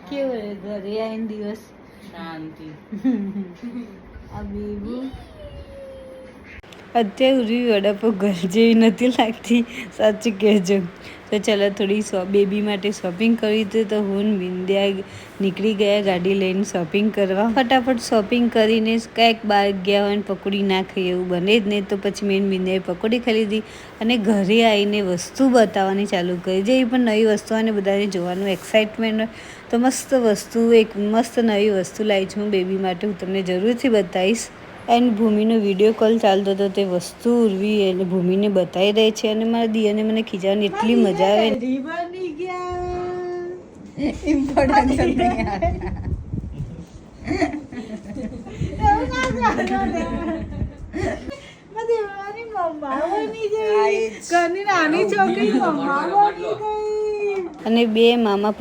કેવો રે ઘરે આવીને દિવસ શાંતિ. આ બેબુ અત્યારે સુધી વડાપાવ ઘર જેવી નથી લાગતી, સાચું કહેજો. તો ચાલો થોડી બેબી માટે શોપિંગ કરી હતી, તો હું વિંધ્યા નીકળી ગયા ગાડી લઈને શોપિંગ કરવા. ફટાફટ શોપિંગ કરીને કંઈક બહાર ગયા હોય ને પકોડી ના ખાઈ એવું બને જ નહીં, તો પછી મેં વિંધ્યાએ પકોડી ખાઈ લીધી અને ઘરે આવીને વસ્તુ બતાવવાની ચાલુ કરી. જે પણ નવી વસ્તુ અને બધાને જોવાનું એક્સાઇટમેન્ટ હોય, તો મસ્ત વસ્તુ એક મસ્ત નવી વસ્તુ લાવી છું બેબી માટે, હું તમને જરૂરથી બતાવીશ. એન્ડ ભૂમિનો વિડીયો કોલ ચાલતો હતો, તે વસ્તુ ઉર્વી અને ભૂમિને બતાવી રહી છે અને મારા દિયાને મને ખીજાવવાની એટલી મજા આવે. બની ગયા ઇમ્પોર્ટન્સ અને બે મામા